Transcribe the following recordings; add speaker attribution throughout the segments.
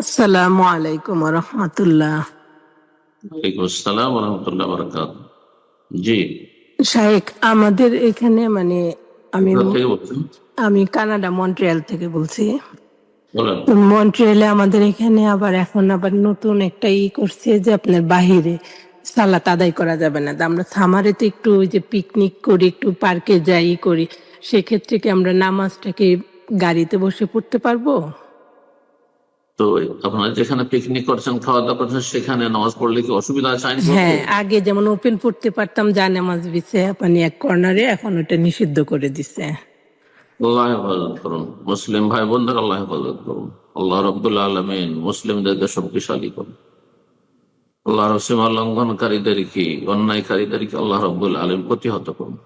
Speaker 1: আসসালামু আলাইকুম রহমতুল্লাহ।
Speaker 2: ওয়ালাইকুম আসসালাম ওয়া রাহমাতুল্লাহি ওয়া বারাকাতুহু। জি,
Speaker 1: শাহেখ, আমাদের এখানে আমি
Speaker 2: কোথা থেকে বলছেন?
Speaker 1: আমি কানাডা মন্ট্রিয়াল থেকে বলছি।
Speaker 2: বলেন।
Speaker 1: তো মন্ট্রিয়ালে আমাদের এখানে এখন নতুন একটা করছে যে আপনার বাহিরে সালাত আদায় করা যাবে না। তা আমরা সামারে তো একটু ওই যে পিকনিক করি, একটু পার্কে যাই করি, সেক্ষেত্রে কি আমরা নামাজটাকে গাড়িতে বসে পড়তে পারবো?
Speaker 2: তো আপনারা যেখানে পিকনিক করছেন, খাওয়া দাওয়া করছেন, সেখানে নামাজ পড়লে কি অসুবিধা আছে আইনগত?
Speaker 1: হ্যাঁ, আগে যেমন ওপেন পড়তে পারতাম জায়নামাজ বিছে এক কর্নারে, এখন ওটা নিষিদ্ধ করে দিছে।
Speaker 2: আল্লাহ হেফাজত করুন, মুসলিম ভাই বোনদের আল্লাহ হেফাজত করুন। আল্লাহ রাব্বুল আলামিন মুসলিমদেরকে শক্তিশালী করুন। আল্লাহর সীমা লঙ্ঘনকারীদেরকে, অন্যায়কারীদেরকে আল্লাহ রাব্বুল আলামিন প্রতিহত করুন।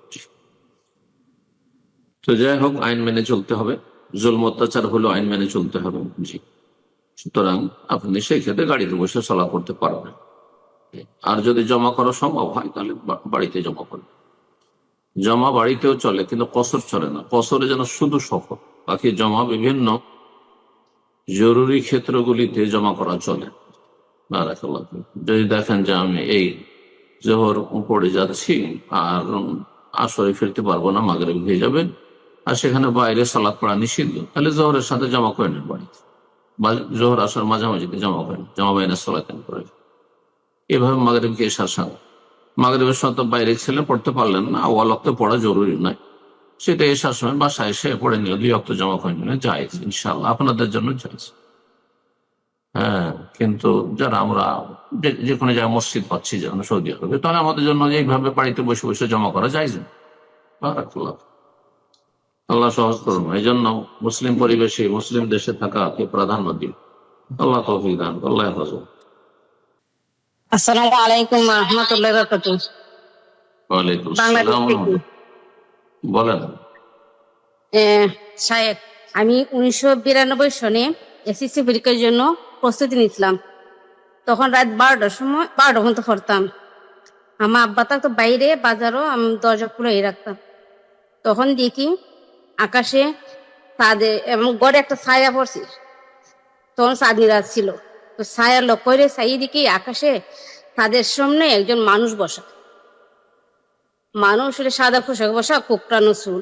Speaker 2: তো যাই হোক, আইন মেনে চলতে হবে। জুলম অত্যাচার হলেও আইন মেনে চলতে হবে। জি, সুতরাং আপনি সেই ক্ষেত্রে গাড়িতে বসে চলা করতে পারবেন। আর যদি জমা করা সম্ভব হয় তাহলে বাড়িতে জমা করবে। জমা বাড়িতেও চলে, কিন্তু কসর চলে না। কসরে যেন শুধু সফর, বাকি জমা বিভিন্ন জরুরি ক্ষেত্রগুলিতে জমা করা চলে। বারাকাল্লাহ ফিক। যদি দেখেন যে আমি এই জোহর পড়ে যাচ্ছি আর আসরে ফিরতে পারবো না, মাগরিব হয়ে যাবে, আর সেখানে বাইরে সালাত পড়া নিষিদ্ধ, তাহলে জোহরের সাথে জমা করে নেন বাড়িতে, বা জোহর আসর মাঝামাঝিতে জমা করেন, জমা বাইনা সালাতেন করে। এভাবে মাগরিবকে এশার সাথে, মাগরিবের সাথে বাইরে ছিলেন, পড়তে পারলেন না, আওয়াল ওয়াক্তে পড়া জরুরি নয়, সেটা এশার সময় বাসায় এসে পড়ে নিল, 2 ওয়াক্ত জমা করে নিলেন, জায়েজ, ইনশাআল্লাহ আপনাদের জন্য জায়েজ। হ্যাঁ, কিন্তু যারা আমরা যে কোনো জায়গায় মসজিদ পাচ্ছি, যেমন সৌদি আরবে, তাহলে আমাদের জন্য এইভাবে বাড়িতে বসে বসে জমা করা জায়েজ না। বারাকাল্লাহ। আল্লাহ সহজ করুন। এই জন্য মুসলিম পরিবেশে, মুসলিম দেশে থাকাকে প্রাধান্য দিন। আল্লাহ তৌফিক দান, আল্লাহ হেফাজত।
Speaker 3: আসসালামু আলাইকুম রহমতুল্লাহ বারাকাতুহু।
Speaker 2: ওয়ালাইকুম
Speaker 3: বাংলাদেশ
Speaker 2: আসসালাম।
Speaker 3: থেকে।
Speaker 2: বলেন।
Speaker 3: শায়েখ, আমি 1992 সনে এসএসসি পরীক্ষার জন্য প্রস্তুতি নিয়েছিলাম। তখন রাত 12টার সময় 12টা পর্যন্ত পড়তাম। আমার আব্বা থাকতো বাইরে, বাজারও আমি দরজা খুলে রাখতাম। তখন দেখি আকাশে চাঁদে এবং গড়ে একটা ছায়া পড়ছে। তখন চাঁদনি রাত ছিল। তো ছায়া লক্ষ্য করে চাই দেখি আকাশে তাদের সামনে একজন মানুষ বসা। মানুষ সাদা পোশাক বসা, কোকড়ানো চুল,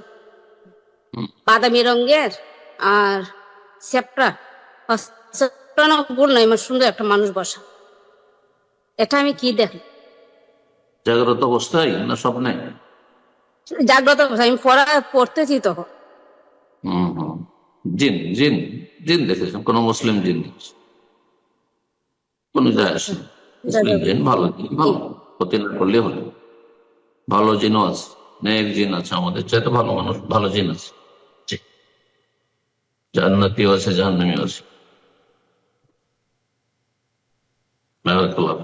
Speaker 3: বাদামি রঙের, আর চ্যাপটা গোল নয়, আমার সুন্দর একটা মানুষ বসা। এটা আমি কি দেখি?
Speaker 2: জাগ্রত অবস্থায় না স্বপ্নে?
Speaker 3: জাগ্রত অবস্থা, আমি পড়তেছি তখন।
Speaker 2: হম হম। জিন জিন জিন দেখেছেন? কোন মুসলিম জিন দেখেছেন? কোন যায় আসে না। মুসলিম জিন ভালো জিন, ভালো, ক্ষতি না করলে হলো। ভালো জিনও আছে, নেক জিন আছে, আমাদের চাইতে ভালো মানুষ, ভালো জিন আছে। জি, জান্নাতীও আছে, জাহান্নামীও আছে। বারাকাল্লাহ।